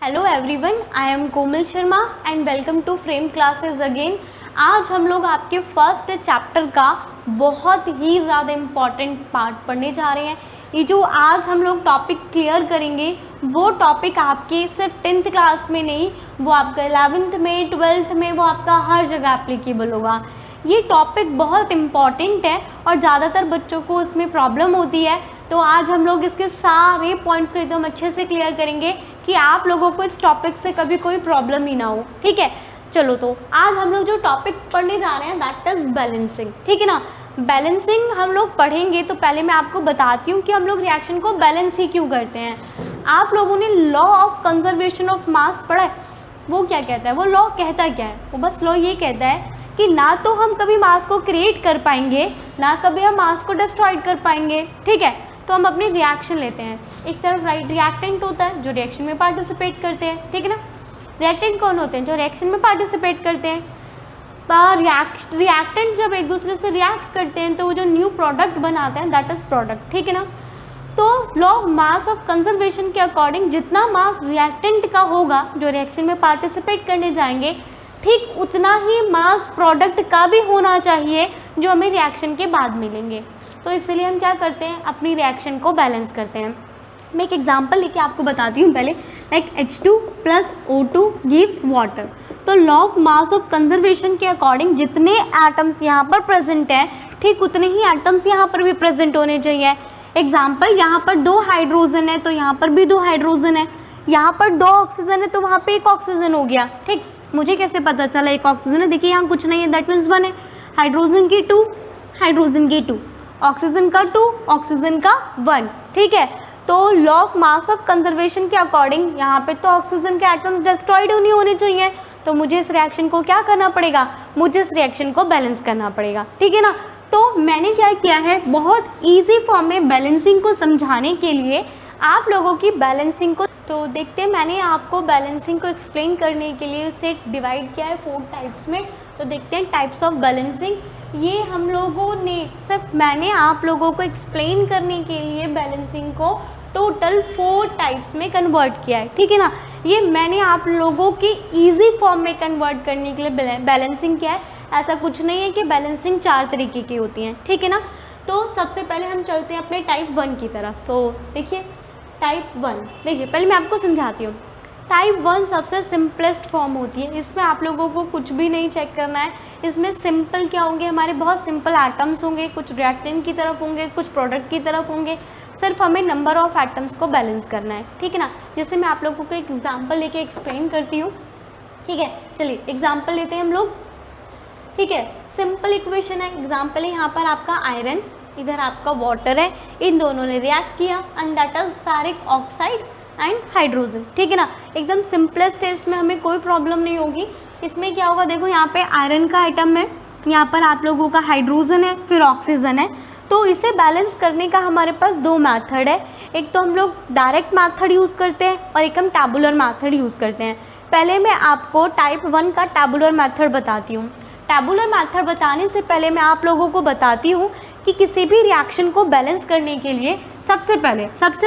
Hello everyone, I am Komal Sharma and welcome to frame classes again. आज हम लोग आपके फर्स्ट चैप्टर का बहुत ही ज़्यादा इम्पॉर्टेंट पार्ट पढ़ने जा रहे हैं। ये जो आज हम लोग टॉपिक क्लियर करेंगे वो टॉपिक आपके सिर्फ 10th क्लास में नहीं, वो आपका 11th में, 12th में, वो आपका हर जगह एप्लीकेबल होगा। ये टॉपिक बहुत इम्पॉर्टेंट है और ज़्यादातर बच्चों को इसमें प्रॉब्लम होती है, तो आज हम लोग इसके सारे पॉइंट्स को एकदम अच्छे से क्लियर करेंगे कि आप लोगों को इस टॉपिक से कभी कोई प्रॉब्लम ही ना हो। ठीक है, चलो तो आज हम लोग जो टॉपिक पढ़ने जा रहे हैं दैट इज़ बैलेंसिंग। ठीक है ना, बैलेंसिंग हम लोग पढ़ेंगे तो पहले मैं आपको बताती हूँ कि हम लोग रिएक्शन को बैलेंस ही क्यों करते हैं। आप लोगों ने law of conservation of mass पढ़ा है? वो क्या कहता है, वो लॉ कहता क्या है? वो बस लॉ ये कहता है कि ना तो हम कभी मास को क्रिएट कर पाएंगे, ना कभी हम मास को डिस्ट्रॉय कर पाएंगे। ठीक है, तो हम अपनी रिएक्शन लेते हैं। एक तरफ रिएक्टेंट होता है जो रिएक्शन में पार्टिसिपेट करते हैं। ठीक है ना, रिएक्टेंट कौन होते हैं? जो रिएक्शन में पार्टिसिपेट करते हैं। रिएक्टेंट जब एक दूसरे से रिएक्ट करते हैं तो वो जो न्यू प्रोडक्ट बनाते हैं दैट इज प्रोडक्ट। ठीक है ना, तो law of mass of conservation के अकॉर्डिंग जितना मास रिएक्टेंट का होगा जो रिएक्शन में पार्टिसिपेट करने जाएंगे, ठीक उतना ही मास प्रोडक्ट का भी होना चाहिए जो हमें रिएक्शन के बाद मिलेंगे। तो इसलिए हम क्या करते हैं, अपनी रिएक्शन को बैलेंस करते हैं। मैं एक एग्जांपल लेके आपको बताती हूँ पहले, like H2 + O2 gives water. तो law of mass of conservation के अकॉर्डिंग जितने एटम्स यहाँ पर प्रेजेंट हैं, ठीक उतने ही एटम्स यहाँ पर भी प्रेजेंट होने चाहिए। एग्जाम्पल, यहाँ पर 2 हाइड्रोजन है तो यहाँ पर भी 2 हाइड्रोजन है, यहाँ पर 2 ऑक्सीजन है तो वहाँ पे 1 ऑक्सीजन हो गया। ठीक, मुझे कैसे पता चला 1 ऑक्सीजन है? देखिए यहाँ कुछ नहीं है, दैट मीन्स 1 है। हाइड्रोजन की 2, हाइड्रोजन की 2, ऑक्सीजन का 2, ऑक्सीजन का 1। ठीक है, तो law of mass of conservation के अकॉर्डिंग यहाँ पे तो ऑक्सीजन के एटम्स डिस्ट्रॉयड नहीं होने चाहिए, तो मुझे इस रिएक्शन को क्या करना पड़ेगा, मुझे इस रिएक्शन को बैलेंस करना पड़ेगा। ठीक है ना, तो मैंने क्या किया है, बहुत ईजी फॉर्म में बैलेंसिंग को समझाने के लिए आप लोगों की बैलेंसिंग को, तो देखते हैं मैंने आपको बैलेंसिंग को एक्सप्लेन करने के लिए इसे डिवाइड किया है 4 टाइप्स में। तो देखते हैं टाइप्स ऑफ बैलेंसिंग। ये हम लोगों ने, सिर्फ मैंने आप लोगों को एक्सप्लेन करने के लिए बैलेंसिंग को टोटल 4 टाइप्स में कन्वर्ट किया है। ठीक है ना, ये मैंने आप लोगों की ईजी फॉर्म में कन्वर्ट करने के लिए बैलेंसिंग किया है। ऐसा कुछ नहीं है कि बैलेंसिंग 4 तरीके की होती हैं। ठीक है ना, तो सबसे पहले हम चलते हैं अपने टाइप 1 की तरफ। तो देखिए टाइप 1, देखिए पहले मैं आपको समझाती हूँ। टाइप 1 सबसे सिंपलेस्ट फॉर्म होती है, इसमें आप लोगों को कुछ भी नहीं चेक करना है। इसमें सिंपल क्या होंगे, हमारे बहुत सिंपल एटम्स होंगे, कुछ रिएक्टेंट की तरफ होंगे, कुछ प्रोडक्ट की तरफ होंगे। सिर्फ हमें नंबर ऑफ एटम्स को बैलेंस करना है। ठीक है ना, जैसे मैं आप लोगों को एक एग्जांपल लेके एक्सप्लेन करती हूँ। ठीक है, चलिए एग्जांपल लेते हैं हम लोग। ठीक है, सिंपल इक्वेशन है। एग्जांपल है यहाँ पर आपका आयरन, इधर आपका वाटर है, इन दोनों ने रिएक्ट किया and that is ferric oxide and hydrogen. ठीक है ना, एकदम सिंपलेस्ट है, इसमें हमें कोई प्रॉब्लम नहीं होगी। इसमें क्या होगा, देखो यहाँ पे आयरन का आइटम है, यहाँ पर आप लोगों का हाइड्रोजन है, फिर ऑक्सीजन है। तो इसे बैलेंस करने का हमारे पास 2 मेथड है। एक तो हम लोग डायरेक्ट मेथड यूज़ करते हैं और एक हम टैबुलर मेथड यूज़ करते हैं। पहले मैं आपको टाइप 1 का टैबुलर मेथड बताती हूँ। टैबुलर मेथड बताने से पहले मैं आप लोगों को बताती हूँ कि किसी भी रिएक्शन को बैलेंस करने के लिए सबसे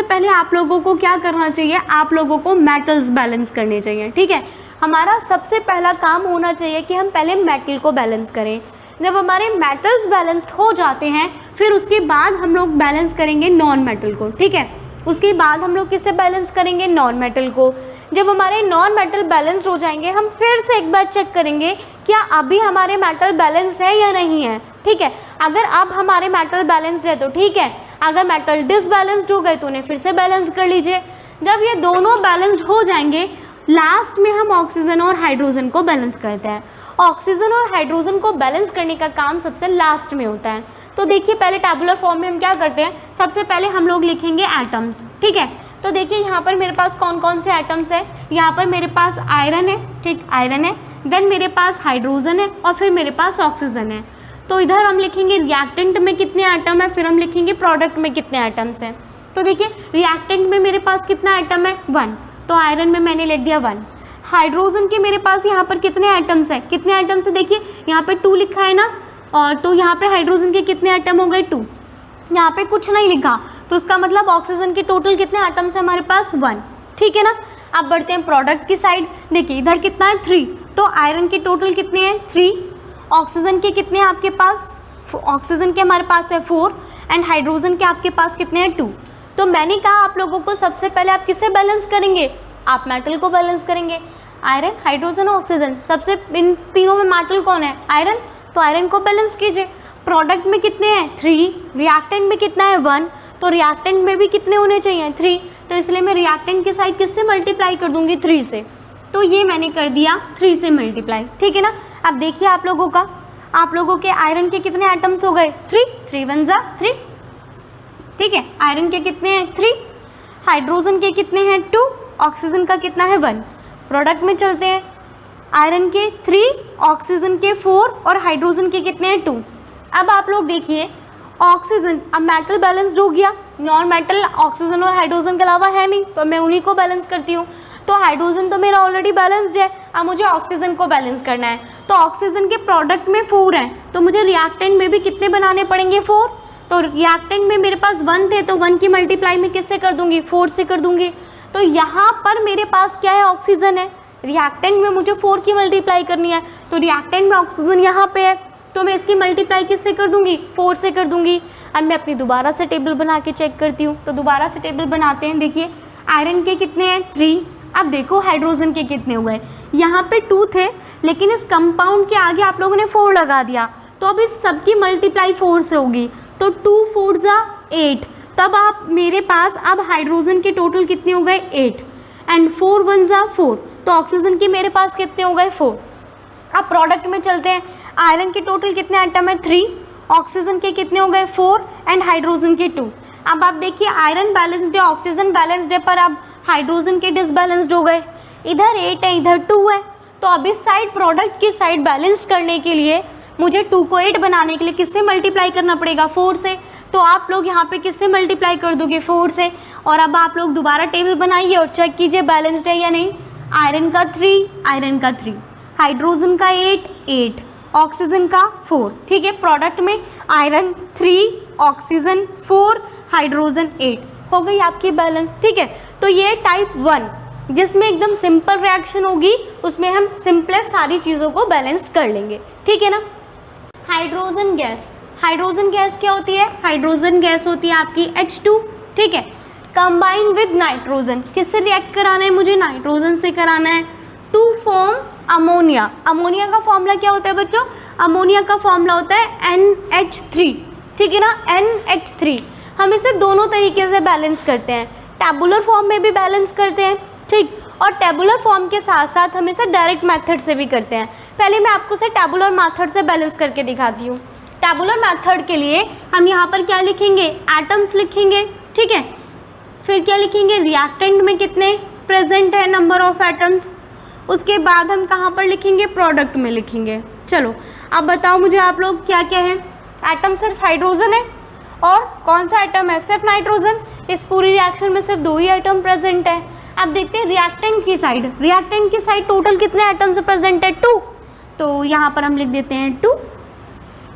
पहले आप लोगों को क्या करना चाहिए, आप लोगों को मेटल्स बैलेंस करने चाहिए। ठीक है, हमारा सबसे पहला काम होना चाहिए कि हम पहले मेटल को बैलेंस करें। जब हमारे मेटल्स बैलेंस्ड हो जाते हैं फिर उसके बाद हम लोग बैलेंस करेंगे नॉन मेटल को। ठीक है, उसके बाद हम लोग किससे बैलेंस करेंगे, नॉन मेटल को। जब हमारे नॉन मेटल बैलेंस्ड हो जाएंगे हम फिर से एक बार चेक करेंगे क्या अभी हमारे मेटल बैलेंस्ड है या नहीं है। ठीक है, अगर अब हमारे मेटल बैलेंस्ड है तो ठीक है, अगर मेटल डिसबैलेंस्ड हो गए तो उन्हें फिर से बैलेंस कर लीजिए। जब ये दोनों बैलेंस्ड हो जाएंगे लास्ट में हम ऑक्सीजन और हाइड्रोजन को बैलेंस करते हैं। ऑक्सीजन और हाइड्रोजन को बैलेंस करने का काम सबसे लास्ट में होता है। तो देखिए पहले टैबुलर फॉर्म में हम क्या करते हैं, सबसे पहले हम लोग लिखेंगे एटम्स। ठीक है, तो देखिए यहाँ पर मेरे पास कौन कौन से एटम्स है। यहाँ पर मेरे पास आयरन है, ठीक आयरन है, देन मेरे पास हाइड्रोजन है और फिर मेरे पास ऑक्सीजन है। तो इधर हम लिखेंगे रिएक्टेंट में कितने एटम है, फिर हम लिखेंगे प्रोडक्ट में कितने एटम्स हैं। तो देखिए रिएक्टेंट में मेरे पास कितना एटम है, 1, तो आयरन में मैंने लिख दिया 1। हाइड्रोजन के मेरे पास यहाँ पर कितने एटम्स है, कितने एटम्स है, देखिए यहाँ पे 2 लिखा है ना, और तो यहाँ पे हाइड्रोजन के कितने एटम हो गए, 2। यहाँ पे कुछ नहीं लिखा तो इसका मतलब ऑक्सीजन के टोटल कितने एटम्स है हमारे पास, 1। ठीक है ना। अब बढ़ते हैं प्रोडक्ट की साइड। देखिए इधर कितना है 3, तो आयरन के टोटल कितने हैं 3, ऑक्सीजन के कितने हैं आपके पास, ऑक्सीजन के हमारे पास है 4 एंड हाइड्रोजन के आपके पास कितने हैं 2। तो मैंने कहा आप लोगों को सबसे पहले आप किसे बैलेंस करेंगे, आप मेटल को बैलेंस करेंगे, आयरन हाइड्रोजन ऑक्सीजन, सबसे इन तीनों में मेटल कौन है आयरन, तो आयरन को बैलेंस कीजिए। प्रोडक्ट में कितने हैं 3, रिएक्टेंट में कितना है 1, तो रिएक्टेंट में भी कितने होने चाहिए 3, तो इसलिए मैं रिएक्टेंट की साइड किससे मल्टीप्लाई कर दूंगी 3 से, तो ये मैंने कर दिया 3 से मल्टीप्लाई, ठीक है ना। अब देखिए आप लोगों के आयरन के कितने एटम्स हो गए 3 1 जा 3, ठीक है, आयरन के कितने हैं 3, हाइड्रोजन के कितने हैं 2, ऑक्सीजन का कितना है 1। प्रोडक्ट में चलते हैं, आयरन के 3, ऑक्सीजन के 4 और हाइड्रोजन के कितने हैं 2। अब आप लोग देखिए ऑक्सीजन, अब मेटल बैलेंस्ड हो गया, नॉन मेटल ऑक्सीजन और हाइड्रोजन के अलावा है नहीं, तो मैं उन्हीं को बैलेंस करती हूँ। तो हाइड्रोजन तो मेरा ऑलरेडी बैलेंस्ड है, अब मुझे ऑक्सीजन को बैलेंस करना है, तो ऑक्सीजन के प्रोडक्ट में 4 हैं, तो मुझे रिएक्टेंट में भी कितने बनाने पड़ेंगे 4, तो रिएक्टेंट में मेरे पास 1 थे, तो 1 की मल्टीप्लाई मैं किससे कर दूंगी 4 से कर दूंगी। तो यहाँ पर मेरे पास क्या है ऑक्सीजन है, रिएक्टेंट में मुझे 4 की मल्टीप्लाई करनी है, तो रिएक्टेंट में ऑक्सीजन यहाँ पे है, तो मैं इसकी मल्टीप्लाई किससे कर दूंगी 4 से कर दूंगी। अब मैं अपनी दोबारा से टेबल बना के चेक करती हूँ, तो दोबारा से टेबल बनाते हैं। देखिए आयरन के कितने हैं 3, अब देखो हाइड्रोजन के कितने हुए, यहाँ पे 2 थे, लेकिन इस कंपाउंड के आगे आप लोगों ने 4 लगा दिया, तो अब इस सब की मल्टीप्लाई 4 से होगी, तो 2 4 जा 8, तब आप मेरे पास अब हाइड्रोजन के टोटल कितने हो गए 8 एंड 4 1 जा 4, तो ऑक्सीजन के मेरे पास कितने हो गए 4। अब प्रोडक्ट में चलते हैं, आयरन के टोटल कितने आइटम है 3, ऑक्सीजन के कितने हो गए 4 एंड हाइड्रोजन के 2। अब आप देखिए आयरन बैलेंस्ड है, ऑक्सीजन बैलेंस्ड है, पर अब हाइड्रोजन के डिसबैलेंस्ड हो गए, इधर 8 है इधर 2 है, तो अब इस साइड प्रोडक्ट की साइड बैलेंस करने के लिए मुझे 2 को 8 बनाने के लिए किससे मल्टीप्लाई करना पड़ेगा 4 से, तो आप लोग यहाँ पे किससे मल्टीप्लाई कर दोगे 4 से। और अब आप लोग दोबारा टेबल बनाइए और चेक कीजिए बैलेंस्ड है या नहीं। आयरन का 3, हाइड्रोजन का 8, ऑक्सीजन का 4, ठीक है। प्रोडक्ट में आयरन 3, ऑक्सीजन 4, हाइड्रोजन 8 हो गई आपकी बैलेंस, ठीक है। तो ये टाइप 1 जिसमें एकदम सिंपल रिएक्शन होगी, उसमें हम सिंपलेस्ट सारी चीज़ों को बैलेंस कर लेंगे, ठीक है ना। हाइड्रोजन गैस क्या होती है, हाइड्रोजन गैस होती है आपकी H2, ठीक है, कंबाइन विद नाइट्रोजन, किससे रिएक्ट कराना है मुझे नाइट्रोजन से कराना है, टू फॉर्म अमोनिया। अमोनिया का फॉर्मूला क्या होता है बच्चों, अमोनिया का फॉर्मूला होता है NH3, ठीक है ना, NH3। हम इसे दोनों तरीके से बैलेंस करते हैं, टेबुलर फॉर्म में भी बैलेंस करते हैं, ठीक, और टेबुलर फॉर्म के साथ साथ हम इसे डायरेक्ट मेथड से भी करते हैं। पहले मैं आपको से टेबुलर मेथड से बैलेंस करके दिखाती हूँ। टेबुलर मेथड के लिए हम यहाँ पर क्या लिखेंगे, एटम्स लिखेंगे, ठीक है, फिर क्या लिखेंगे रिएक्टेंट में कितने प्रेजेंट है नंबर ऑफ एटम्स, उसके बाद हम कहाँ पर लिखेंगे प्रोडक्ट में लिखेंगे। चलो अब बताओ मुझे आप लोग क्या क्या है, एटम सिर्फ हाइड्रोजन है और कौन सा एटम है सिर्फ नाइट्रोजन, इस पूरी रिएक्शन में सिर्फ 2 ही एटम प्रेजेंट है। अब देखते हैं रिएक्टेंट की साइड टोटल कितने एटम्स प्रेजेंट है 2, तो यहाँ पर हम लिख देते हैं 2।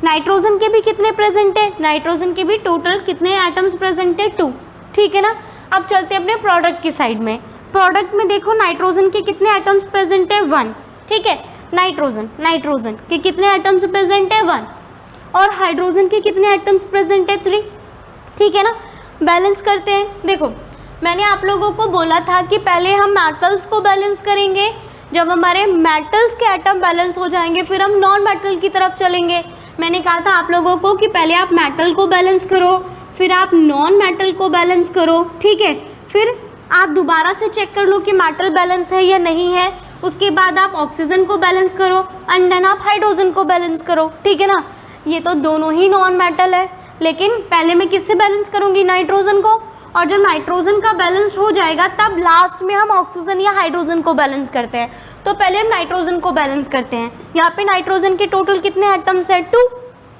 नाइट्रोजन के भी कितने प्रेजेंट है, नाइट्रोजन के भी टोटल कितने एटम्स प्रेजेंट है 2, ठीक है ना। अब चलते हैं अपने प्रोडक्ट की साइड में। प्रोडक्ट में देखो नाइट्रोजन के कितने एटम्स प्रेजेंट है 1, ठीक है, नाइट्रोजन के कितने एटम्स प्रेजेंट है 1 और हाइड्रोजन के कितने एटम्स प्रेजेंट है 3, ठीक है ना। बैलेंस करते हैं, देखो मैंने आप लोगों को बोला था कि पहले हम मेटल्स को बैलेंस करेंगे, जब हमारे मेटल्स के एटम बैलेंस हो जाएंगे फिर हम नॉन मेटल की तरफ चलेंगे। मैंने कहा था आप लोगों को कि पहले आप मेटल को बैलेंस करो, फिर आप नॉन मेटल को बैलेंस करो, ठीक है, फिर आप दोबारा से चेक कर लो कि मेटल बैलेंस है या नहीं है, उसके बाद आप ऑक्सीजन को बैलेंस करो एंड देन आप हाइड्रोजन को बैलेंस करो, ठीक है ना। ये तो दोनों ही नॉन मेटल है, लेकिन पहले मैं किससे बैलेंस करूँगी नाइट्रोजन को, और जब नाइट्रोजन का बैलेंस हो जाएगा तब लास्ट में हम ऑक्सीजन या हाइड्रोजन को बैलेंस करते हैं। तो पहले हम नाइट्रोजन को बैलेंस करते हैं। यहाँ पे नाइट्रोजन के टोटल कितने एटम्स है 2,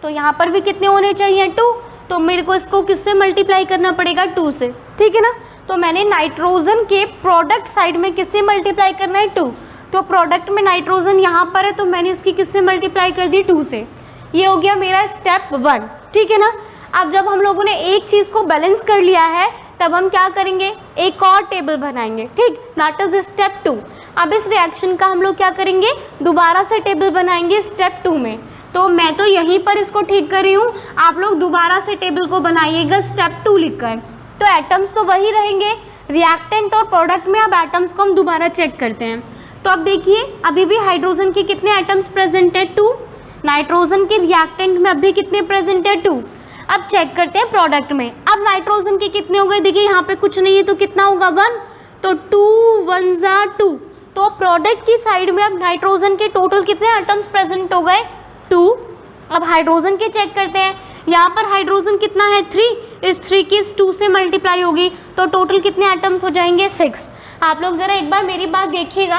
तो यहाँ पर भी कितने होने चाहिए 2, तो मेरे को इसको किससे मल्टीप्लाई करना पड़ेगा 2 से, ठीक है ना। तो मैंने नाइट्रोजन के प्रोडक्ट साइड में किससे मल्टीप्लाई करना है 2, तो प्रोडक्ट में नाइट्रोजन यहाँ पर है तो मैंने इसकी किससे मल्टीप्लाई कर दी 2 से। ये हो गया मेरा स्टेप 1, ठीक है ना। अब जब हम लोगों ने एक चीज़ को बैलेंस कर लिया है तब हम क्या करेंगे, एक और टेबल बनाएंगे, ठीक, दैट इज स्टेप 2। अब इस रिएक्शन का हम लोग क्या करेंगे, दोबारा से टेबल बनाएंगे स्टेप 2 में। तो मैं तो यहीं पर इसको ठीक कर रही हूँ, आप लोग दोबारा से टेबल को बनाइएगा स्टेप 2 लिखकर। तो एटम्स तो वही रहेंगे, रिएक्टेंट और प्रोडक्ट में अब एटम्स को हम दोबारा चेक करते हैं। तो अब देखिए अभी भी हाइड्रोजन के कितने एटम्स प्रेजेंट है, 2। नाइट्रोजन के रिएक्टेंट में अभी कितने प्रेजेंट है, 2। अब चेक करते हैं प्रोडक्ट में। अब नाइट्रोजन के कितने हो गए, देखिए यहाँ पे कुछ नहीं है तो कितना होगा, 1। तो 2 1 जा 2। तो प्रोडक्ट की साइड में अब नाइट्रोजन के टोटल कितने एटम्स प्रेजेंट हो गए, 2। अब हाइड्रोजन के चेक करते हैं, यहाँ पर हाइड्रोजन कितना है, 3। इस 3 की इस 2 से मल्टीप्लाई होगी तो टोटल कितने एटम्स हो जाएंगे, 6। आप लोग ज़रा एक बार मेरी बात देखिएगा,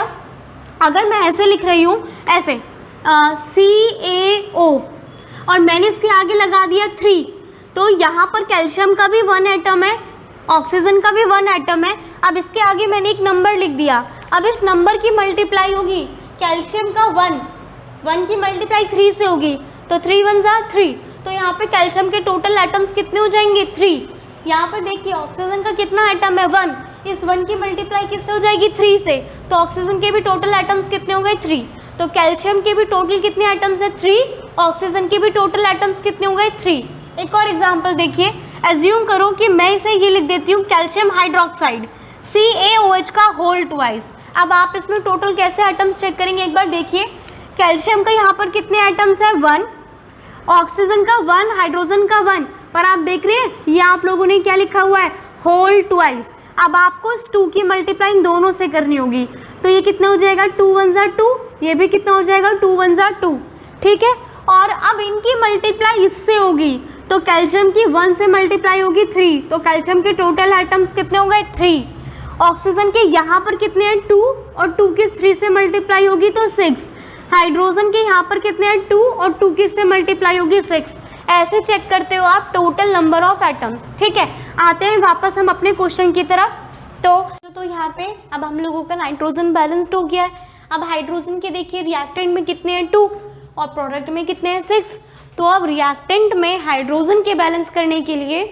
अगर मैं ऐसे लिख रही हूँ, ऐसे CaO और मैंने इसके आगे लगा दिया 3, तो यहाँ पर कैल्शियम का भी 1 एटम है, ऑक्सीजन का भी 1 एटम है। अब इसके आगे मैंने एक नंबर लिख दिया, अब इस नंबर की मल्टीप्लाई होगी, कैल्शियम का 1 की मल्टीप्लाई 3 से होगी, तो 3 1 जा 3। तो यहाँ पे कैल्शियम के टोटल एटम्स कितने हो जाएंगे, 3। यहाँ पर देखिए ऑक्सीजन का कितना एटम है, 1। इस 1 की मल्टीप्लाई किससे हो जाएगी, 3 से, तो ऑक्सीजन के भी टोटल एटम्स कितने हो गए, 3। तो कैल्शियम के भी टोटल कितने एटम्स है, 3। ऑक्सीजन के भी टोटल एटम्स कितने हो गए, 3। एक और एग्जांपल देखिए, एज्यूम करो कि मैं इसे ये लिख देती हूँ कैल्शियम हाइड्रोक्साइड CaOH का होल ट्वाइस। अब आप इसमें टोटल कैसे एटम्स चेक करेंगे, एक बार देखिए, कैल्शियम का यहाँ पर कितने एटम्स है, 1। ऑक्सीजन का 1, हाइड्रोजन का 1, पर आप देख रहे हैं ये आप लोगों ने क्या लिखा हुआ है, होल ट्वाइस। अब आपको इस 2 की मल्टीप्लाई इन दोनों से करनी होगी, तो ये कितना हो जाएगा, 2 1 जा 2, ये भी कितना हो जाएगा, 2 1 जा 2, ठीक है। और अब इनकी मल्टीप्लाई इससे होगी, तो कैल्शियम की 1 से मल्टीप्लाई होगी 3, तो कैल्शियम के टोटल एटम्स कितने हो गए, 3। ऑक्सीजन के यहाँ पर कितने हैं, 2, और 2 की 3 से मल्टीप्लाई होगी तो 6। हाइड्रोजन के यहाँ पर कितने हैं, 2, और 2 की से मल्टीप्लाई होगी 6। ऐसे चेक करते हो आप टोटल नंबर ऑफ एटम्स, ठीक है। आते हैं वापस हम अपने क्वेश्चन की तरफ। तो यहाँ पे अब हम लोगों का नाइट्रोजन बैलेंस्ड हो गया है। अब हाइड्रोजन के देखिए रिएक्टेंट में कितने हैं, 2, और प्रोडक्ट में कितने हैं, 6। तो अब रिएक्टेंट में हाइड्रोजन के बैलेंस करने के लिए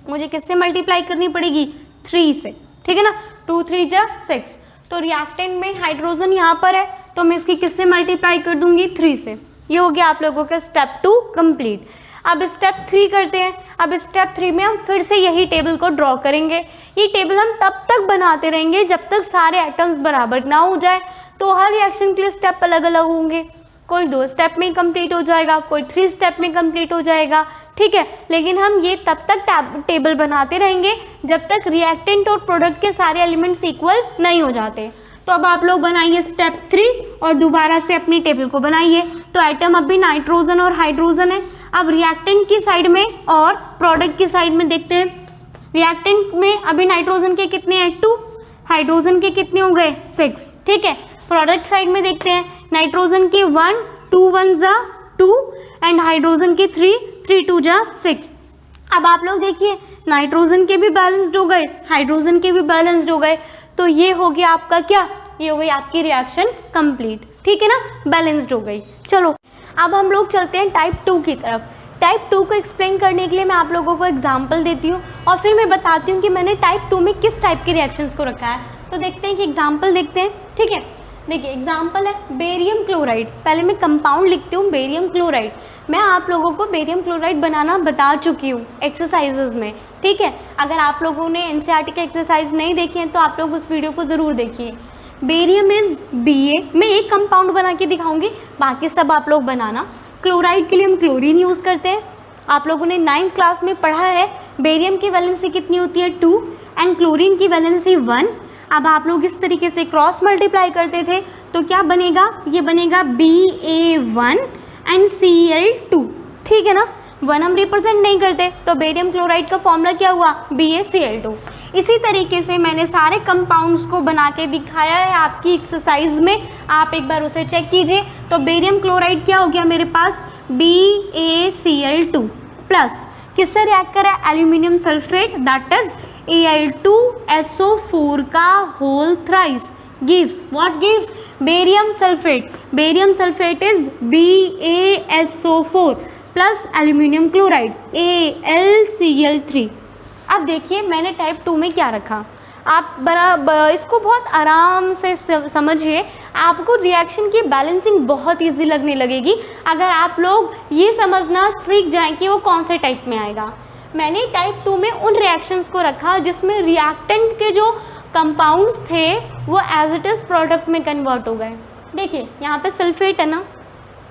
मुझे किससे मल्टीप्लाई करनी पड़ेगी, 3 से, ठीक है ना। 2 3 जा 6। तो रिएक्टेंट में हाइड्रोजन यहाँ पर है तो मैं इसकी किससे मल्टीप्लाई कर दूंगी, 3 से। ये हो गया आप लोगों का स्टेप 2 कंप्लीट। अब स्टेप 3 करते हैं। अब स्टेप 3 में हम फिर से यही टेबल को ड्रॉ करेंगे। ये टेबल हम तब तक बनाते रहेंगे जब तक सारे एटम्स बराबर ना हो जाए। तो हर रिएक्शन के लिए स्टेप अलग अलग होंगे, कोई 2 स्टेप में कंप्लीट हो जाएगा, कोई 3 स्टेप में कंप्लीट हो जाएगा, ठीक है। लेकिन हम ये तब तक टेबल बनाते रहेंगे जब तक रिएक्टेंट और प्रोडक्ट के सारे एलिमेंट्स इक्वल नहीं हो जाते। तो अब आप लोग बनाइए स्टेप 3 और दोबारा से अपनी टेबल को बनाइए। तो आइटम अभी नाइट्रोजन और हाइड्रोजन है। अब रिएक्टेंट की साइड में और प्रोडक्ट की साइड में देखते हैं। रिएक्टेंट में अभी नाइट्रोजन के कितने हैं, 2, हाइड्रोजन के कितने हो गए, 6, ठीक है। प्रोडक्ट साइड में देखते हैं, नाइट्रोजन के 1, 2 1 जा 2 एंड हाइड्रोजन के 3, 3 2 जा 6। अब आप लोग देखिए नाइट्रोजन के भी बैलेंस्ड हो गए, हाइड्रोजन के भी बैलेंस्ड हो गए। तो ये हो गया आपका क्या, ये हो गई आपकी रिएक्शन कंप्लीट, ठीक है ना, बैलेंस्ड हो गई। चलो अब हम लोग चलते हैं टाइप 2 की तरफ। टाइप 2 को एक्सप्लेन करने के लिए मैं आप लोगों को एग्जांपल देती हूँ और फिर मैं बताती हूँ कि मैंने टाइप 2 में किस टाइप के रिएक्शंस को रखा है। तो देखते हैं कि एग्जाम्पल देखते हैं, ठीक है। देखिए एग्जाम्पल है बेरियम क्लोराइड। पहले मैं कंपाउंड लिखती हूँ बेरियम क्लोराइड। मैं आप लोगों को बेरियम क्लोराइड बनाना बता चुकी हूँ एक्सरसाइजेज में, ठीक है। अगर आप लोगों ने एनसीईआरटी का एक्सरसाइज नहीं देखे हैं तो आप लोग उस वीडियो को ज़रूर देखिए। Barium is Ba। मैं एक कंपाउंड बना के दिखाऊंगी, बाकी सब आप लोग बनाना। क्लोराइड के लिए हम क्लोरीन यूज़ करते हैं। आप लोगों ने 9th क्लास में पढ़ा है बेरियम की वैलेंसी कितनी होती है, 2 एंड क्लोरीन की वैलेंसी 1। अब आप लोग इस तरीके से क्रॉस मल्टीप्लाई करते थे तो क्या बनेगा, ये बनेगा Ba1 एंड Cl2, ठीक है ना। 1 हम रिप्रेजेंट नहीं करते तो बेरियम क्लोराइड का फॉर्मूला क्या हुआ, BaCl2। इसी तरीके से मैंने सारे कंपाउंड्स को बना के दिखाया है आपकी एक्सरसाइज में, आप एक बार उसे चेक कीजिए। तो बेरियम क्लोराइड क्या हो गया मेरे पास, BaCl2 प्लस किससे रिएक्ट करा, aluminium sulphate that is Al2SO4 का whole thrice gives what, gives barium sulphate. Barium sulphate is BaSO4 plus aluminium chloride AlCl3। अब देखिए मैंने टाइप 2 में क्या रखा, आप इसको बहुत आराम से समझिए, आपको रिएक्शन की बैलेंसिंग बहुत इजी लगने लगेगी अगर आप लोग ये समझना सीख जाएं कि वो कौन से टाइप में आएगा। मैंने टाइप 2 में उन रिएक्शंस को रखा जिसमें रिएक्टेंट के जो कंपाउंड्स थे वो एज इट इज़ प्रोडक्ट में कन्वर्ट हो गए। देखिए यहाँ पे सल्फेट है ना,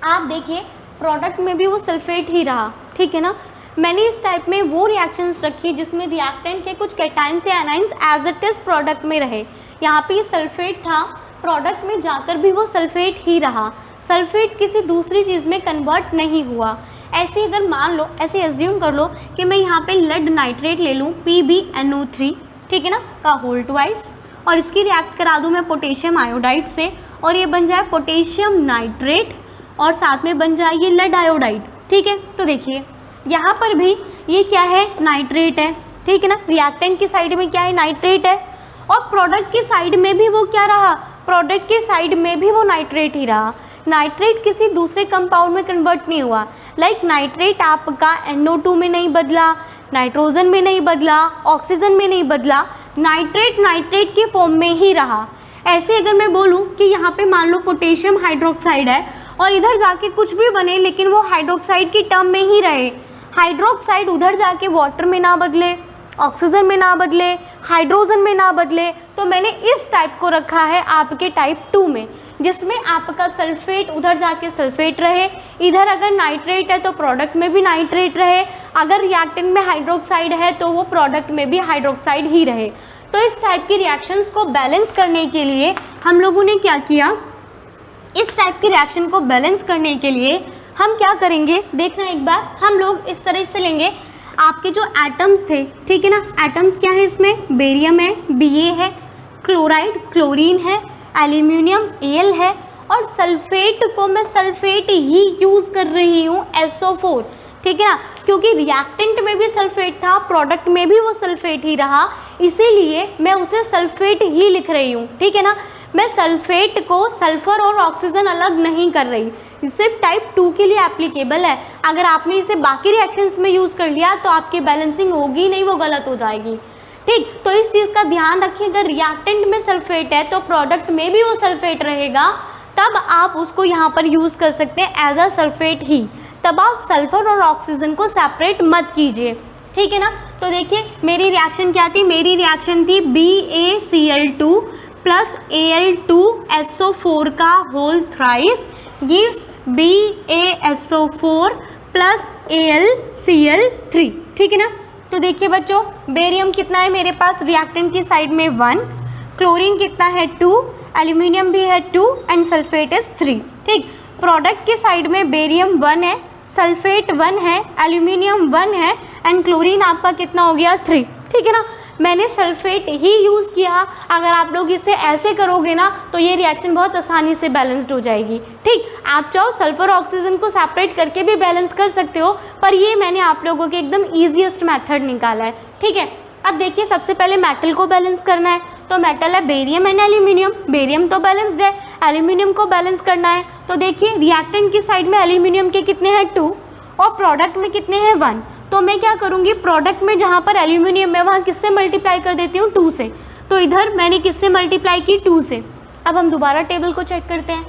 आप देखिए प्रोडक्ट में भी वो सल्फेट ही रहा, ठीक है ना। मैंने इस टाइप में वो रिएक्शंस रखी जिसमें रिएक्टेंट के कुछ कैटाइंस या anions as it is product में रहे। यहाँ पे सल्फेट था, प्रोडक्ट में जाकर भी वो सल्फेट ही रहा, सल्फेट किसी दूसरी चीज़ में कन्वर्ट नहीं हुआ। ऐसे अगर मान लो, ऐसे एज्यूम कर लो कि मैं यहाँ पे लेड नाइट्रेट ले लूँ PbNO3, ठीक है ना, का होल ट्वाइस, और इसकी रिएक्ट करा दूँ मैं पोटेशियम आयोडाइड से, और ये बन जाए पोटेशियम नाइट्रेट और साथ में बन जाए ये लेड आयोडाइड, ठीक है। तो देखिए यहाँ पर भी ये क्या है, नाइट्रेट है, ठीक है ना, रिएक्टेंट की साइड में क्या है, नाइट्रेट है, और प्रोडक्ट की साइड में भी वो क्या रहा, प्रोडक्ट की साइड में भी वो नाइट्रेट ही रहा। नाइट्रेट किसी दूसरे कंपाउंड में कन्वर्ट नहीं हुआ। लाइक नाइट्रेट आपका NO2 में नहीं बदला, नाइट्रोजन में नहीं बदला, ऑक्सीजन में नहीं बदला, नाइट्रेट नाइट्रेट की फॉर्म में ही रहा। ऐसे अगर मैं बोलूँ कि यहाँ पे मान लो पोटेशियम हाइड्रोक्साइड है और इधर जाके कुछ भी बने लेकिन वो हाइड्रोक्साइड की टर्म में ही रहे, हाइड्रोक्साइड उधर जाके वाटर में ना बदले, ऑक्सीजन में ना बदले, हाइड्रोजन में ना बदले, तो मैंने इस टाइप को रखा है आपके टाइप 2 में, जिसमें आपका सल्फेट उधर जाके सल्फेट रहे, इधर अगर नाइट्रेट है तो प्रोडक्ट में भी नाइट्रेट रहे, अगर रिएक्टेंट में हाइड्रोक्साइड है तो वो प्रोडक्ट में भी हाइड्रोक्साइड ही रहे। तो इस टाइप की रिएक्शंस को बैलेंस करने के लिए हम लोगों ने क्या किया, इस टाइप की रिएक्शन को बैलेंस करने के लिए हम क्या करेंगे, देखना एक बार, हम लोग इस तरह से लेंगे आपके जो एटम्स थे, ठीक है ना, एटम्स क्या है इसमें, बेरियम है, Ba है, क्लोराइड क्लोरीन है, एल्यूमिनियम Al है, और सल्फेट को मैं सल्फेट ही यूज़ कर रही हूँ SO4, ठीक है ना, क्योंकि रिएक्टेंट में भी सल्फेट था, प्रोडक्ट में भी वो सल्फेट ही रहा, इसीलिए मैं उसे सल्फेट ही लिख रही हूँ, ठीक है ना। मैं सल्फेट को सल्फर और ऑक्सीजन अलग नहीं कर रही, सिर्फ टाइप 2 के लिए एप्लीकेबल है। अगर आपने इसे बाकी रिएक्शंस में यूज़ कर लिया तो आपकी बैलेंसिंग होगी नहीं, वो गलत हो जाएगी, ठीक। तो इस चीज़ का ध्यान रखिए, अगर रिएक्टेंट में सल्फेट है तो प्रोडक्ट में भी वो सल्फेट रहेगा, तब आप उसको यहाँ पर यूज़ कर सकते हैं एज अ सल्फेट ही, तब आप सल्फर और ऑक्सीजन को सेपरेट मत कीजिए, ठीक है ना। तो देखिए मेरी रिएक्शन क्या थी, मेरी रिएक्शन थी BaCl2 प्लस Al2SO4 का whole thrice gives BaSO4 plus AlCl3, ठीक है ना। तो देखिए बच्चों, बेरियम कितना है मेरे पास रिएक्टेंट की साइड में 1, क्लोरीन कितना है 2, एल्यूमिनियम भी है 2 एंड सल्फेट इज 3, ठीक। प्रोडक्ट की साइड में बेरियम 1 है, सल्फेट 1 है, एल्यूमिनियम 1 है एंड क्लोरीन आपका कितना हो गया 3, ठीक है ना। मैंने सल्फेट ही यूज़ किया, अगर आप लोग इसे ऐसे करोगे ना तो ये रिएक्शन बहुत आसानी से बैलेंस्ड हो जाएगी, ठीक। आप चाहो सल्फर ऑक्सीजन को सेपरेट करके भी बैलेंस कर सकते हो, पर ये मैंने आप लोगों के एकदम ईजीएस्ट मेथड निकाला है, ठीक है। अब देखिए सबसे पहले मेटल को बैलेंस करना है, तो मेटल है बेरियम एंड एल्यूमिनियम, बेरियम तो बैलेंस्ड है, एल्यूमिनियम को बैलेंस करना है। तो देखिए रिएक्टेंट की साइड में एल्यूमिनियम के कितने हैं 2 और प्रोडक्ट में कितने हैं 1, तो मैं क्या करूँगी, प्रोडक्ट में जहाँ पर एल्यूमिनियम है वहाँ किससे मल्टीप्लाई कर देती हूँ 2 से, तो इधर मैंने किससे मल्टीप्लाई की 2 से। अब हम दोबारा टेबल को चेक करते हैं,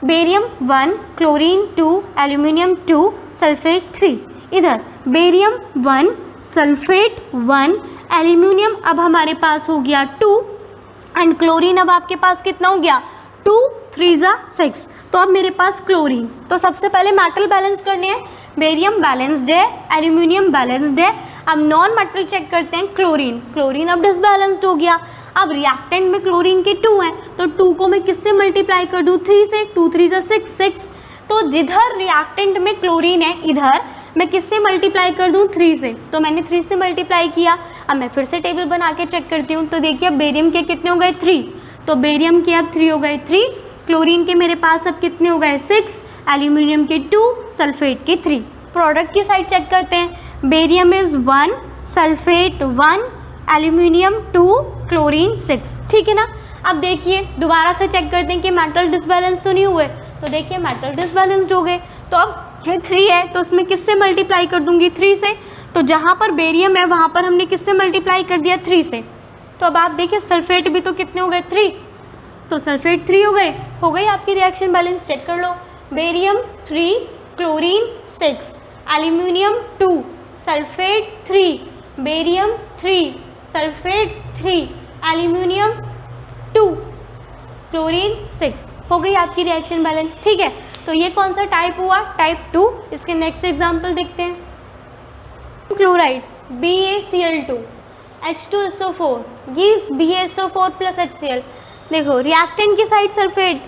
बेरियम 1, क्लोरीन 2, एल्यूमिनियम 2, सल्फेट 3, इधर बेरियम 1, सल्फेट 1, एल्यूमिनियम अब हमारे पास हो गया 2 एंड क्लोरीन अब आपके पास कितना हो गया 2 3 6, तो अब मेरे पास क्लोरीन। तो सबसे पहले मेटल बैलेंस करने हैं, बेरियम बैलेंस्ड है, एल्यूमिनियम बैलेंस्ड है। अब नॉन मेटल चेक करते हैं, क्लोरीन, क्लोरीन अब डिसबैलेंस्ड हो गया। अब रिएक्टेंट में क्लोरीन के 2 हैं, तो 2 को मैं किससे मल्टीप्लाई कर दूँ 3 से, 2 3 6, तो जिधर रिएक्टेंट में क्लोरीन है इधर मैं किससे मल्टीप्लाई कर दूँ 3 से, तो मैंने 3 से मल्टीप्लाई किया। अब मैं फिर से टेबल बना के चेक करती हूँ, तो देखिए अब बेरियम के कितने हो गए 3, तो बेरियम के अब 3 हो गए 3, क्लोरीन के मेरे पास अब कितने हो गए 6, एल्यूमिनियम के 2, सल्फेट के 3। प्रोडक्ट की साइड चेक करते हैं, barium is 1, sulphate 1, aluminium 2, chlorine 6, ठीक है ना। अब देखिए दोबारा से चेक करते हैं कि मेटल डिसबैलेंस तो नहीं हुए, तो देखिए मेटल डिसबैलेंस्ड हो गए। तो अब ये 3 है तो उसमें किससे मल्टीप्लाई कर दूंगी 3 से, तो जहाँ पर बेरियम है वहाँ पर हमने किससे मल्टीप्लाई कर दिया 3 से। तो अब आप देखिए सल्फेट भी तो कितने हो गए 3, तो सल्फेट 3 हो गई आपकी रिएक्शन बैलेंस। चेक कर लो, barium 3, chlorine 6, aluminium 2, sulphate 3, barium 3, sulphate 3, aluminium 2, chlorine 6, हो गई आपकी रिएक्शन बैलेंस। ठीक है, तो ये कौन सा टाइप हुआ, टाइप 2। इसके नेक्स्ट एग्जाम्पल देखते हैं। Chloride BaCl2 H2SO4 gives BaSO4 plus HCl। देखो रिएक्टेंट की साइड सल्फेट,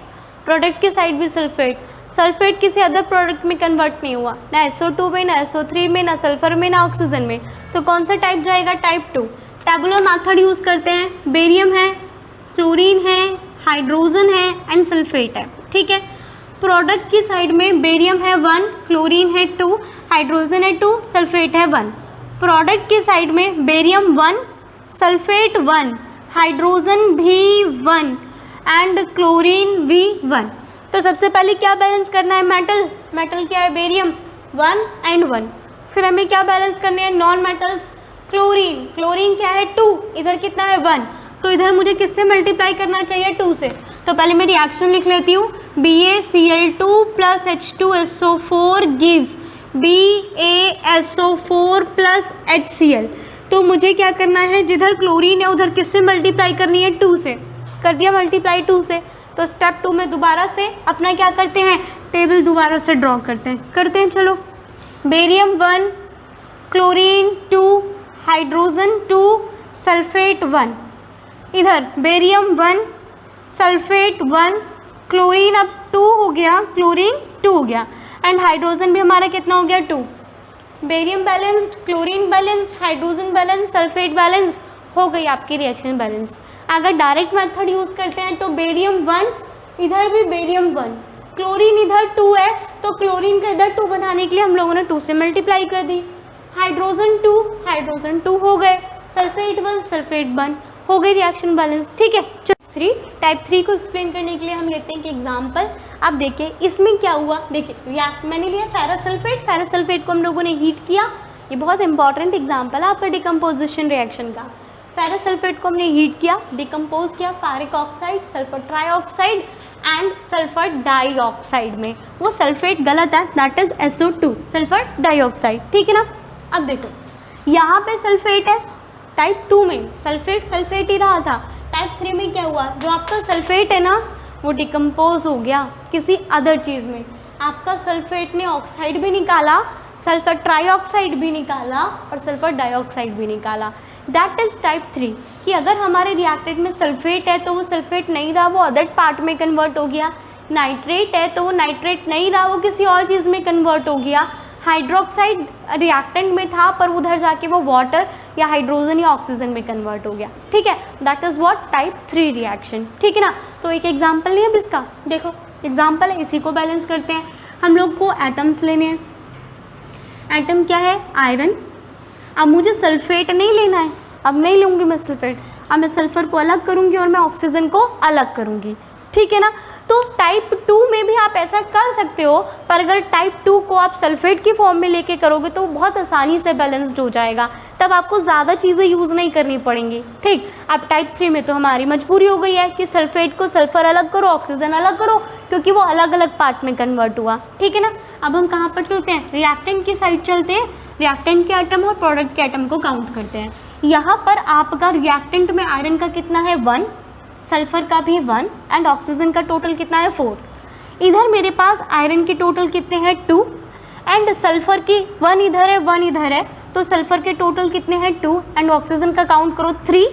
प्रोडक्ट की साइड भी सल्फेट, सल्फेट किसी अदर प्रोडक्ट में कन्वर्ट नहीं हुआ, ना SO2 में, ना SO3 में, ना सल्फर में, ना ऑक्सीजन में, तो कौन सा टाइप जाएगा, टाइप 2। टेबुलर मेथड यूज़ करते हैं, बेरियम है, क्लोरीन है, हाइड्रोजन है एंड सल्फेट है। ठीक है, प्रोडक्ट की साइड में बेरियम है 1, क्लोरीन है 2, हाइड्रोजन है 2, सल्फेट है 1। प्रोडक्ट की साइड में बेरियम 1, सल्फेट 1, हाइड्रोजन भी 1 एंड क्लोरीन भी 1। तो सबसे पहले क्या बैलेंस करना है, मेटल, मेटल क्या है, बेरियम 1 एंड 1। फिर हमें क्या बैलेंस करने हैं, नॉन मेटल्स, क्लोरीन, क्लोरीन क्या है 2, इधर कितना है 1, तो इधर मुझे किससे मल्टीप्लाई करना चाहिए 2 से। तो पहले मैं रिएक्शन लिख लेती हूँ, BaCl2 plus H2SO4 gives BaSO4 plus HCl। तो मुझे क्या करना है, जिधर क्लोरीन है उधर किससे मल्टीप्लाई करनी है 2 से, कर दिया मल्टीप्लाई 2 से। तो स्टेप 2 में दोबारा से अपना क्या करते हैं, टेबल दोबारा से ड्रॉ करते हैं चलो। Barium 1, chlorine 2, hydrogen 2, sulphate 1। इधर बेरियम 1, सल्फेट 1, क्लोरीन अब 2 हो गया, क्लोरीन 2 हो गया एंड हाइड्रोजन भी हमारा कितना हो गया 2। Barium balanced, chlorine balanced, hydrogen balanced, sulphate balanced, हो गई आपकी रिएक्शन बैलेंस्ड। अगर डायरेक्ट मेथड यूज़ करते हैं तो बेरियम 1, इधर भी बेरियम 1, क्लोरीन इधर 2 है तो क्लोरीन का इधर 2 बनाने के लिए हम लोगों ने 2 से मल्टीप्लाई कर दी। हाइड्रोजन 2, हाइड्रोजन 2 हो गए, सल्फेट 1, सल्फेट 1, हो गई रिएक्शन बैलेंस। ठीक है, टाइप 3 को एक्सप्लेन करने के लिए हम लेते हैं कि एग्जाम्पल। आप देखिए इसमें क्या हुआ, देखिए मैंने लिया फेरस सल्फेट, फेरस सल्फेट को हम लोगों ने हीट किया, ये बहुत इंपॉर्टेंट एग्जाम्पल है आपका डिकम्पोजिशन रिएक्शन का। फेरस सल्फेट को हमने हीट किया, डिकम्पोज किया ferric oxide, sulphur trioxide and sulphur dioxide में। वो सल्फेट गलत है, that is SO2, sulphur dioxide. ठीक है ना। अब देखो यहाँ पे सल्फेट है, टाइप 2 में सल्फेट ही रहा था। टाइप 3 में क्या हुआ, जो आपका सल्फेट है ना वो डिकम्पोज हो गया किसी अदर चीज़ में। आपका सल्फेट ने ऑक्साइड भी निकाला, सल्फर ट्राईऑक्साइड भी निकाला और सल्फर डाइऑक्साइड भी निकाला। दैट इज़ टाइप 3 कि अगर हमारे रिएक्टेंट में सल्फेट है तो वो सल्फेट नहीं रहा, वो अदर पार्ट में कन्वर्ट हो गया। नाइट्रेट है तो वो नाइट्रेट नहीं रहा, वो किसी और चीज़ में कन्वर्ट हो गया। हाइड्रोक्साइड रिएक्टेंट में था पर उधर जाके वो वाटर या हाइड्रोजन या ऑक्सीजन में कन्वर्ट हो गया। ठीक है, that is what type 3 reaction. ठीक है ना। तो एक एग्जांपल नहीं है इसका, देखो एग्जांपल है, इसी को बैलेंस करते हैं। हम लोग को एटम्स लेने हैं। एटम क्या है, आयरन। अब मुझे सल्फेट नहीं लेना है, अब नहीं लूँगी मैं सल्फेट, अब मैं सल्फर को अलग करूँगी और मैं ऑक्सीजन को अलग करूँगी। ठीक है ना। तो टाइप 2 में भी आप ऐसा कर सकते हो, पर अगर टाइप 2 को आप सल्फेट की फॉर्म में लेके करोगे तो बहुत आसानी से बैलेंस्ड हो जाएगा, तब आपको ज़्यादा चीज़ें यूज़ नहीं करनी पड़ेंगी। ठीक, अब टाइप 3 में तो हमारी मजबूरी हो गई है कि सल्फेट को सल्फर अलग करो, ऑक्सीजन अलग करो, क्योंकि वो अलग अलग पार्ट में कन्वर्ट हुआ। ठीक है ना। अब हम कहाँ पर चलते हैं, रिएक्टेंट की साइड चलते हैं। रिएक्टेंट के आइटम और प्रोडक्ट के आइटम को काउंट करते हैं। यहाँ पर आपका रिएक्टेंट में आयरन का कितना है 1, सल्फर का भी 1 एंड ऑक्सीजन का टोटल कितना है 4। इधर मेरे पास आयरन के टोटल कितने हैं 2 एंड सल्फर की 1 इधर है 1 इधर है, तो सल्फर के टोटल कितने हैं 2 एंड ऑक्सीजन का काउंट करो 3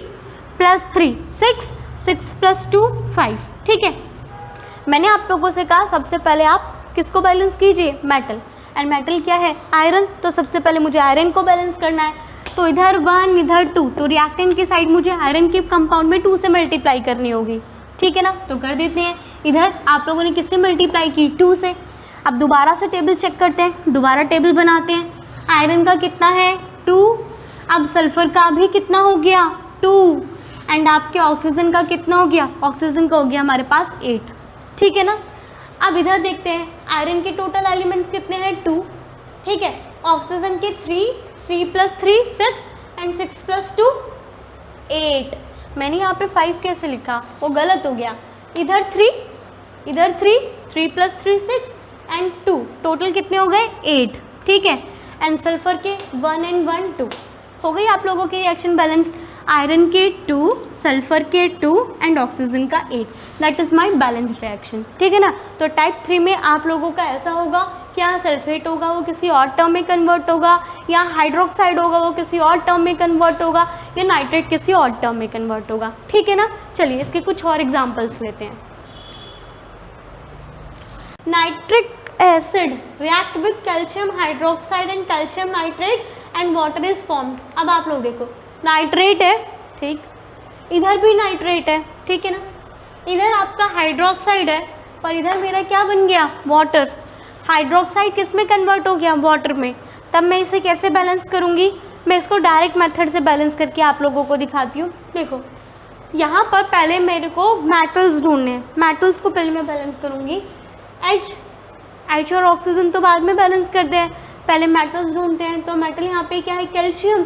+ 3 6, 6 + 2 5। ठीक है। मैंने आप लोगों से कहा सबसे पहले आप किसको बैलेंस कीजिए, मेटल, एंड मेटल क्या है आयरन, तो सबसे पहले मुझे आयरन को बैलेंस करना है। तो इधर 1 इधर 2, तो रिएक्टेंट की साइड मुझे आयरन के कंपाउंड में 2 से मल्टीप्लाई करनी होगी। ठीक है ना। तो कर देते हैं। इधर आप लोगों ने किससे मल्टीप्लाई की 2 से। अब दोबारा से टेबल चेक करते हैं, दोबारा टेबल बनाते हैं। आयरन का कितना है 2, अब सल्फर का भी कितना हो गया 2 एंड आपके ऑक्सीजन का कितना हो गया, ऑक्सीजन का हो गया हमारे पास 8। ठीक है ना। अब इधर देखते हैं आयरन के टोटल एलिमेंट्स कितने हैं 2, ठीक है, ऑक्सीजन के 3, 3 + 3 6 एंड 6 + 2 8। मैंने यहाँ पे 5 कैसे लिखा, वो गलत हो गया। इधर 3 3 + 3 6 एंड 2, टोटल कितने हो गए 8, ठीक है। एंड सल्फर के 1 एंड 1 2 हो गई आप लोगों की रिएक्शन बैलेंस्ड। आयरन के 2, सल्फर के 2 एंड ऑक्सीजन का 8, that is my balanced reaction, ठीक है ना। तो टाइप 3 में आप लोगों का ऐसा होगा कि यहाँ सल्फेट होगा वो किसी और टर्म में कन्वर्ट होगा, या हाइड्रोक्साइड होगा वो किसी और टर्म में कन्वर्ट होगा, या नाइट्रेट किसी और टर्म में कन्वर्ट होगा, ठीक है ना। चलिए इसके कुछ और एग्जाम्पल्स लेते हैं। Nitric acid react with calcium hydroxide and calcium nitrate and water is formed. अब आप लोग देखो, नाइट्रेट है, ठीक, इधर भी नाइट्रेट है, ठीक है ना, इधर आपका हाइड्रोक्साइड है और इधर मेरा क्या बन गया, वाटर। हाइड्रोक्साइड किस में कन्वर्ट हो गया, वाटर में। तब मैं इसे कैसे बैलेंस करूँगी, मैं इसको डायरेक्ट मेथड से बैलेंस करके आप लोगों को दिखाती हूँ। देखो यहाँ पर पहले मेरे को मेटल्स ढूंढने हैं, मेटल्स को पहले मैं बैलेंस करूँगी। एच और ऑक्सीजन तो बाद में बैलेंस करते हैं, पहले मेटल्स ढूंढते हैं। तो मेटल यहाँ पे क्या है, कैल्शियम,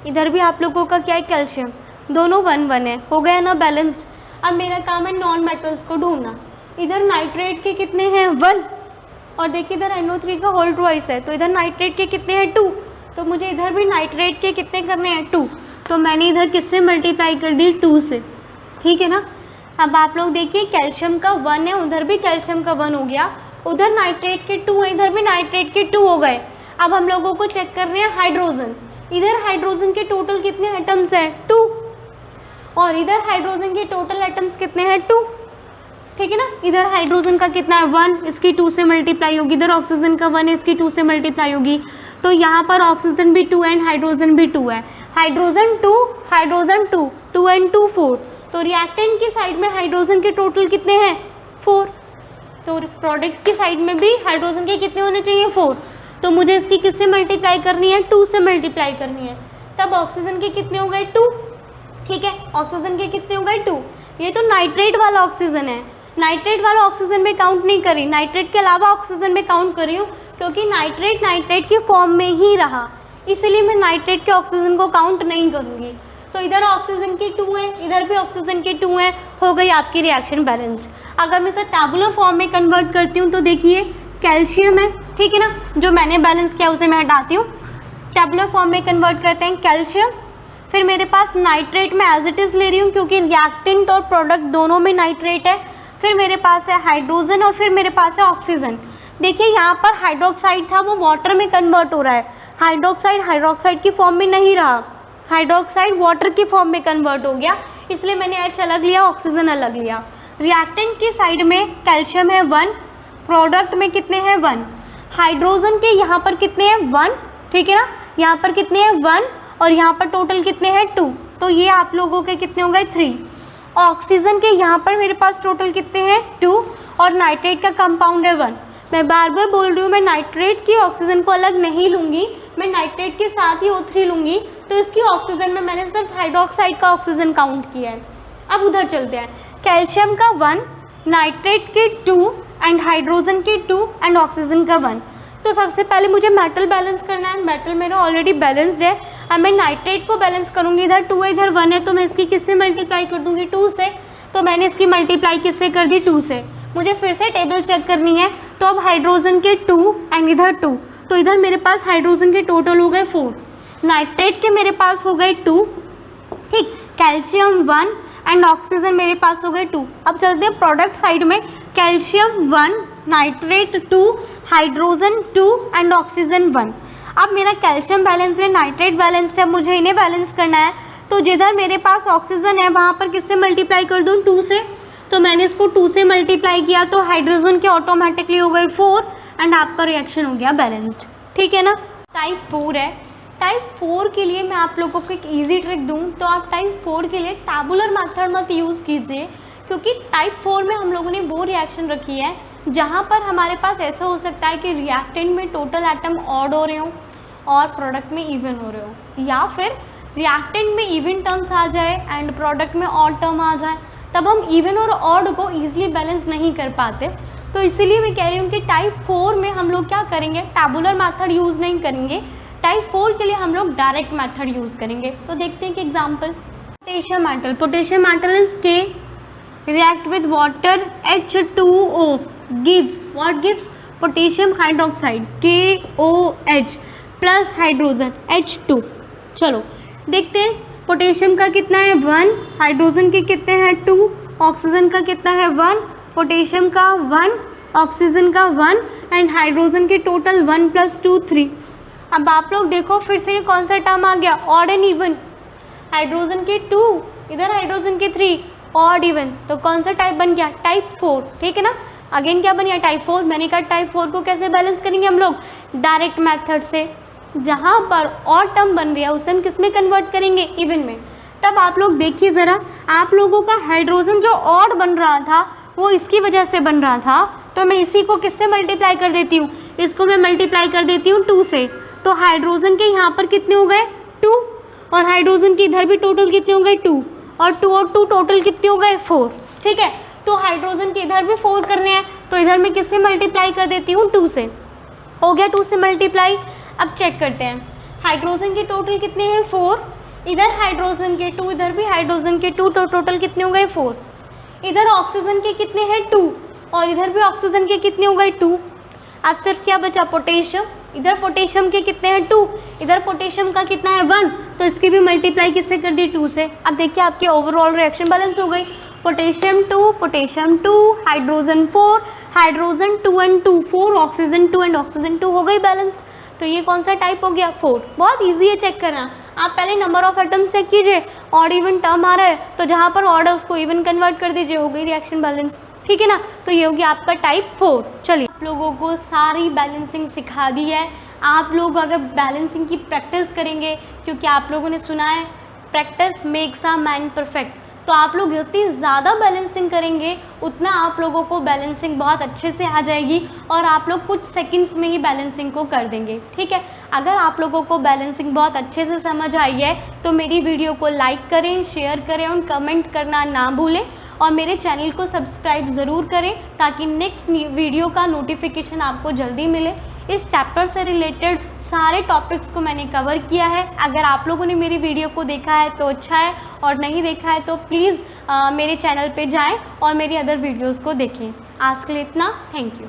इधर भी आप लोगों का क्या है, कैल्शियम, दोनों 1 1 है, हो गया ना बैलेंस्ड। अब मेरा काम है नॉन मेटल्स को ढूंढना। इधर नाइट्रेट के कितने हैं 1, और देखिए इधर NO3 का होल ट्वाइस है, तो इधर नाइट्रेट के कितने हैं 2, तो मुझे इधर भी नाइट्रेट के कितने करने हैं 2, तो मैंने इधर किससे मल्टीप्लाई कर दी 2 से, ठीक है ना। अब आप लोग देखिए कैल्शियम का 1 है, उधर भी कैल्शियम का 1 हो गया, उधर नाइट्रेट के 2 है, इधर भी नाइट्रेट के 2 हो गए। अब हम लोगों को चेक करने हैं हाइड्रोजन। इधर हाइड्रोजन के टोटल कितने एटम्स हैं 2, और इधर हाइड्रोजन के टोटल एटम्स कितने हैं 2, ठीक है ना। इधर हाइड्रोजन का कितना है 1, इसकी 2 से मल्टीप्लाई होगी, इधर ऑक्सीजन का 1 है, इसकी 2 से मल्टीप्लाई होगी, तो यहाँ पर ऑक्सीजन भी 2 एंड हाइड्रोजन भी 2 है। हाइड्रोजन 2 हाइड्रोजन 2 2 एंड 2 4, तो रिएक्टेंट की साइड में हाइड्रोजन के टोटल कितने हैं 4, तो प्रोडक्ट की साइड में भी हाइड्रोजन के कितने होने चाहिए 4, तो मुझे इसकी किससे मल्टीप्लाई करनी है 2 से मल्टीप्लाई करनी है। तब ऑक्सीजन के कितने हो गए 2, ठीक है, ऑक्सीजन के कितने हो गए 2। ये तो नाइट्रेट वाला ऑक्सीजन है, नाइट्रेट वाला ऑक्सीजन में काउंट नहीं करी, नाइट्रेट के अलावा ऑक्सीजन में काउंट कर रही हूँ, क्योंकि नाइट्रेट की फॉर्म में ही रहा, इसलिए मैं नाइट्रेट के ऑक्सीजन को काउंट नहीं करूँगी। तो इधर ऑक्सीजन के 2 है, इधर भी ऑक्सीजन के 2 है, हो गई आपकी रिएक्शन बैलेंस्ड। अगर मैं इसे टैबुलर फॉर्म में कन्वर्ट करती हूँ तो देखिए कैल्शियम है, ठीक है ना, जो मैंने बैलेंस किया उसे मैं हटाती हूँ। टैबुलर फॉर्म में कन्वर्ट करते हैं कैल्शियम, फिर मेरे पास नाइट्रेट में एज इट इज़ ले रही हूँ क्योंकि रिएक्टेंट और प्रोडक्ट दोनों में नाइट्रेट है, फिर मेरे पास है हाइड्रोजन और फिर मेरे पास है ऑक्सीजन। देखिए यहाँ पर हाइड्रोक्साइड था वो वाटर में कन्वर्ट हो रहा है, हाइड्रोक्साइड हाइड्रोक्साइड की फॉर्म में नहीं रहा, हाइड्रोक्साइड वाटर की फॉर्म में कन्वर्ट हो गया, इसलिए मैंने H अलग लिया, ऑक्सीजन अलग लिया। रिएक्टेंट की साइड में कैल्शियम है 1, प्रोडक्ट में कितने हैं 1, हाइड्रोजन के यहाँ पर कितने हैं 1, ठीक है ना, यहाँ पर कितने हैं 1 और यहाँ पर टोटल कितने हैं 2, तो ये आप लोगों के कितने हो गए 3। ऑक्सीजन के यहाँ पर मेरे पास टोटल कितने हैं 2 और नाइट्रेट का कंपाउंड है 1। मैं बार बार बोल रही हूँ, मैं नाइट्रेट की ऑक्सीजन को अलग नहीं लूँगी, मैं नाइट्रेट के साथ ही O3 लूँगी, तो इसकी ऑक्सीजन में मैंने सिर्फ हाइड्रोक्साइड का ऑक्सीजन काउंट किया है। अब उधर चलते हैं, कैल्शियम का 1, नाइट्रेट के 2 एंड हाइड्रोजन के 2 एंड ऑक्सीजन का 1। तो सबसे पहले मुझे मेटल बैलेंस करना है, मेटल मेरा ऑलरेडी बैलेंस्ड है। अब मैं नाइट्रेट को बैलेंस करूँगी, इधर 2 है इधर 1 है, तो मैं इसकी किससे मल्टीप्लाई कर दूँगी 2 से, तो मैंने इसकी मल्टीप्लाई किससे कर दी 2 से। मुझे फिर से टेबल चेक करनी है, तो अब हाइड्रोजन के 2 एंड इधर 2, तो इधर मेरे पास हाइड्रोजन के टोटल हो गए 4, नाइट्रेट के मेरे पास हो गए 2, ठीक, कैल्शियम 1 एंड ऑक्सीजन मेरे पास हो गए 2। अब चलते हैं प्रोडक्ट साइड में, calcium 1, nitrate 2, hydrogen 2 and oxygen 1। अब मेरा कैल्शियम बैलेंस है, नाइट्रेट बैलेंस्ड है, मुझे इन्हें बैलेंस करना है, तो जिधर मेरे पास ऑक्सीजन है वहाँ पर किससे मल्टीप्लाई कर दूँ 2 से, तो मैंने इसको 2 से मल्टीप्लाई किया, तो हाइड्रोजन के ऑटोमेटिकली हो गए 4 एंड आपका रिएक्शन हो गया बैलेंस्ड, ठीक है ना। टाइप 4 है, टाइप 4 के लिए मैं आप लोगों को एक इजी ट्रिक दूं तो आप टाइप 4 के लिए टैबुलर मेथड मत यूज़ कीजिए, क्योंकि टाइप 4 में हम लोगों ने वो रिएक्शन रखी है जहाँ पर हमारे पास ऐसा हो सकता है कि रिएक्टेंट में टोटल एटम ऑड हो रहे हो और प्रोडक्ट में इवन हो रहे हो, या फिर रिएक्टेंट में इवन टर्म्स आ जाए एंड प्रोडक्ट में ऑड टर्म आ जाए, तब हम इवन और ऑड को ईजिली बैलेंस नहीं कर पाते। तो इसीलिए मैं कह रही हूँ कि टाइप 4 में हम लोग क्या करेंगे, टैबुलर मेथड यूज़ नहीं करेंगे, टाइप 4 के लिए हम लोग डायरेक्ट मेथड यूज़ करेंगे। तो देखते हैं कि example, potassium metal, potassium metal is के react with water H2O gives what gives potassium hydroxide KOH plus hydrogen H2। चलो देखते हैं पोटेशियम का कितना है 1, हाइड्रोजन के कितने हैं 2, ऑक्सीजन का कितना है 1, पोटेशियम का 1, ऑक्सीजन का 1 एंड हाइड्रोजन के टोटल 1 + 2 3। अब आप लोग देखो फिर से ये कौन सा टर्म आ गया, ऑड एंड इवन, हाइड्रोजन के 2, इधर हाइड्रोजन के 3, ऑड इवन, तो कौन सा टाइप बन गया, टाइप 4, ठीक है ना। अगेन क्या बन गया, टाइप 4। मैंने कहा टाइप 4 को कैसे बैलेंस करेंगे हम लोग, डायरेक्ट मेथड से, जहाँ पर ऑड टर्म बन रहा है उसे हम किस में कन्वर्ट करेंगे, इवन में। तब आप लोग देखिए ज़रा, आप लोगों का हाइड्रोजन जो ऑड बन रहा था वो इसकी वजह से बन रहा था, तो मैं इसी को किससे मल्टीप्लाई कर देती हूँ, इसको मैं मल्टीप्लाई कर देती हूँ 2 से, तो हाइड्रोजन के यहाँ पर कितने हो गए 2, और हाइड्रोजन के इधर भी टोटल कितने हो गए 2, और 2 और 2 टोटल कितने हो गए 4, ठीक है। तो हाइड्रोजन के इधर भी 4 करने हैं, तो इधर मैं किससे मल्टीप्लाई कर देती हूँ 2 से, हो गया 2 से मल्टीप्लाई। अब चेक करते हैं, हाइड्रोजन के टोटल कितने हैं 4, इधर हाइड्रोजन के 2, इधर भी हाइड्रोजन के 2, तो टोटल कितने हो गए 4, इधर ऑक्सीजन के कितने हैं 2, और इधर भी ऑक्सीजन के कितने हो गए 2। अब सिर्फ क्या बचा, पोटेशियम, इधर पोटेशियम के कितने हैं 2, इधर पोटेशियम का कितना है 1, तो इसकी भी मल्टीप्लाई किससे कर दी 2 से। अब देखिए आपकी ओवरऑल रिएक्शन बैलेंस हो गई, potassium 2, hydrogen 4, hydrogen 2 and 2 4, oxygen 2 and oxygen 2 हो गई बैलेंस। तो ये कौन सा टाइप हो गया 4। बहुत ईजी है चेक करना, आप पहले नंबर ऑफ एटम्स चेक कीजिए, ऑड इवन टर्म आ रहा है तो जहाँ पर ऑड है उसको इवन कन्वर्ट कर दीजिए, हो गई रिएक्शन बैलेंस, ठीक है ना। तो ये हो गया आपका टाइप 4। चलिए आप लोगों को सारी बैलेंसिंग सिखा दी है, आप लोग अगर बैलेंसिंग की प्रैक्टिस करेंगे, क्योंकि आप लोगों ने सुना है practice makes a man perfect, तो आप लोग जितनी ज़्यादा बैलेंसिंग करेंगे उतना आप लोगों को बैलेंसिंग बहुत अच्छे से आ जाएगी और आप लोग कुछ सेकंड्स में ही बैलेंसिंग को कर देंगे, ठीक है। अगर आप लोगों को बैलेंसिंग बहुत अच्छे से समझ आई है तो मेरी वीडियो को लाइक करें, शेयर करें और कमेंट करना ना भूलें, और मेरे चैनल को सब्सक्राइब ज़रूर करें ताकि नेक्स्ट वीडियो का नोटिफिकेशन आपको जल्दी मिले। इस चैप्टर से रिलेटेड सारे टॉपिक्स को मैंने कवर किया है। अगर आप लोगों ने मेरी वीडियो को देखा है तो अच्छा है, और नहीं देखा है तो प्लीज़ मेरे चैनल पे जाएं और मेरी अदर वीडियोस को देखें। आज के लिए इतना, थैंक यू।